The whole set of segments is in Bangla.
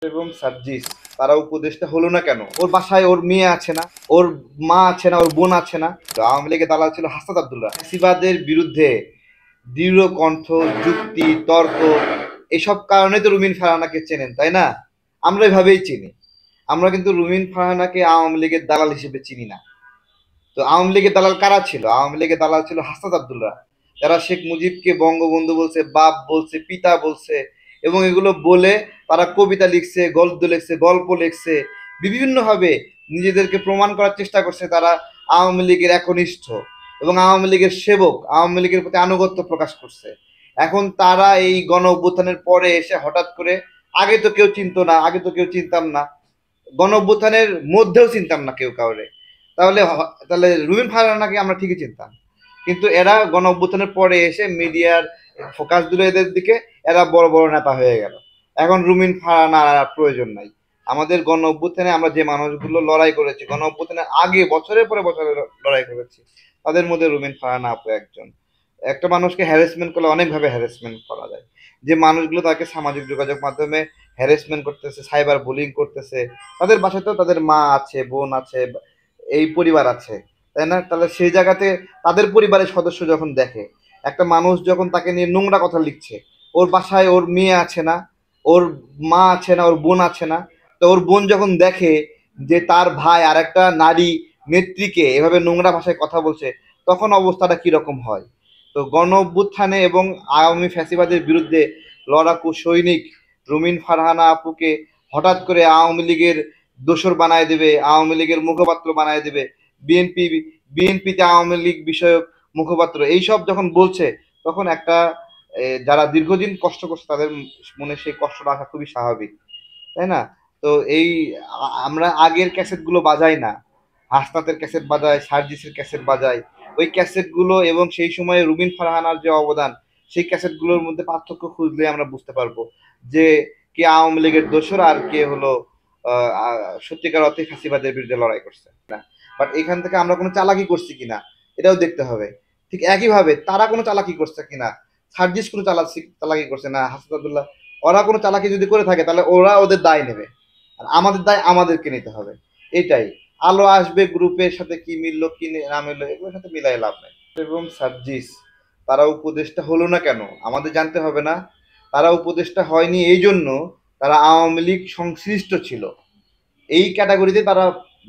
এবং সার্জিস তারা উপদেশটা হলো না কেন? ওর বাসায় ওর মেয়ে আছে না, ওর মা আছে না, ওর বোন আছে না? তো আওয়ামী লীগের দালাল ছিল হাসনাত আব্দুল্লাহ। ফ্যাসিবাদের বিরুদ্ধে দৃঢ় কণ্ঠ, যুক্তি, তর্ক এসব কারণে তো রুমিন ফারহানাকে চেনেন, তাই না? আমরা এভাবেই চিনি। আমরা কিন্তু রুমিন ফারহানাকে আওয়ামী লীগের দালাল হিসেবে চিনি না। তো আওয়ামী লীগের দালাল কারা ছিল? আওয়ামী লীগের দালাল ছিল হাসনাত আব্দুল্লাহ, যারা শেখ মুজিবকে বঙ্গবন্ধু বলছে, বাপ বলছে, পিতা বলছে, এবং এগুলো বলে তারা কবিতা লিখছে, গদ্য লিখছে, গল্প লিখছে, বিভিন্নভাবে নিজেদেরকে প্রমাণ করার চেষ্টা করছে তারা আওয়ামী লীগের একনিষ্ঠ এবং আওয়ামী লীগের সেবক, আওয়ামী লীগের প্রতি আনুগত্য প্রকাশ করছে। এখন তারা এই গণ অভ্যুত্থানের পরে এসে হঠাৎ করে, আগে তো কেউ চিনতো না, আগে তো কেউ চিনতাম না, গণ অভ্যুত্থানের মধ্যেও চিনতাম না কেউ কাউরে, তাহলে রুমিন ফারহানাকে আমরা ঠিকই চিনতাম। কিন্তু এরা গণ অভ্যুত্থানের পরে এসে মিডিয়ার ফোকাস দিল এদের দিকে, এরা বড় বড় নেতা হয়ে গেল। এখন রুমিন ফারহানা আর প্রয়োজন নাই। আমাদের গণ অভ্যুত্থানে আমরা যে মানুষগুলো লড়াই করেছি, গণ অভ্যুত্থানের আগে বছরের পরে বছরে লড়াই করেছি, তাদের মধ্যে রুমিন ফারহানা আপু একজন। একটা মানুষকে হ্যারাসমেন্ট করলে অনেকভাবে হ্যারাসমেন্ট করা যায়। যে মানুষগুলো তাকে সামাজিক যোগাযোগ মাধ্যমে হ্যারাসমেন্ট করতেছে, সাইবার বুলিং করতেছে, তাদের বাসাতেও তাদের মা আছে, বোন আছে, এই পরিবার আছে, তাই না? তাহলে সেই জায়গাতে তাদের পরিবারের সদস্য যখন দেখে একটা মানুষ যখন তাকে নিয়ে নোংরা কথা লিখছে, ওর বাসায় ওর মেয়ে আছে না, ওর মা আছে না, ওর বোন আছে না, তো ওর বোন যখন দেখে যে তার ভাই আর একটা নারী নেত্রীকে এভাবে নোংরা ভাষায় কথা বলছে, তখন অবস্থাটা কিরকম হয়? তো গণ অভ্যুত্থানে এবং আওয়ামী ফ্যাসিবাদের বিরুদ্ধে লড়াকু সৈনিক রুমিন ফারহানা আপুকে হঠাৎ করে আওয়ামী লীগের দোসর বানায় দেবে, আওয়ামী লীগের মুখপাত্র বানায় দেবে, বিএনপি বিএনপিতে আওয়ামী লীগ বিষয়ক মুখপাত্র এইসব যখন বলছে, তখন একটা যারা দীর্ঘদিন কষ্ট করছে তাদের মনে সেই কষ্টটা আসা খুবই স্বাভাবিক, তাই না? তো এই আমরা আগের ক্যাসেটগুলো বাজাই না, হাসনাতের ক্যাসেট বাজায়, সার্জিসের ক্যাসেট বাজায়। ওই ক্যাসেটগুলো এবং সেই সময়ে রুবিন ফারহানার যে অবদান, সেই ক্যাসেটগুলোর মধ্যে পার্থক্য খুঁজলে আমরা বুঝতে পারবো যে কে আওয়ামী লীগের দোসর আর কে হলো সত্যিকার অর্থে ফ্যাসিবাদের বিরুদ্ধে লড়াই করছে না। বাট এখান থেকে আমরা কোনো চালাকি করছি কিনা এটাও দেখতে হবে। ঠিক একইভাবে তারা কোনো চালাকি করছে কিনা, সার্জিস কোনো চালাকি করছে না, হাসনাতুল্লাহ, ওরা কোনো চালাকি যদি করে থাকে তাহলে ওরা ওদের দায় নেবে, আর আমাদের দায় আমাদেরকে নিতে হবে। এটাই। আলো আসবে গ্রুপের সাথে কি মিললো কি না মিললো এগুলোর সাথে মিলাই লাভ নাই। এবং সার্জিস তারা উপদেশটা হলো না কেন আমাদের জানতে হবে না? তারা উপদেশটা হয়নি এই জন্য তারা আওয়ামী লীগ সংশ্লিষ্ট ছিল, এই ক্যাটাগরিতে তারা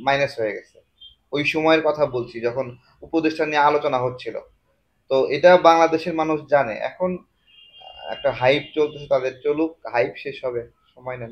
মাইনাস হয়ে গেছে। ওই সময়ের কথা বলছি যখন উপদেশটা নিয়ে আলোচনা হচ্ছিল। তো এটা বাংলাদেশের মানুষ জানে। এখন একটা হাইপ চলতেছে, তাদের চলুক, হাইপ শেষ হবে, সময় নেন।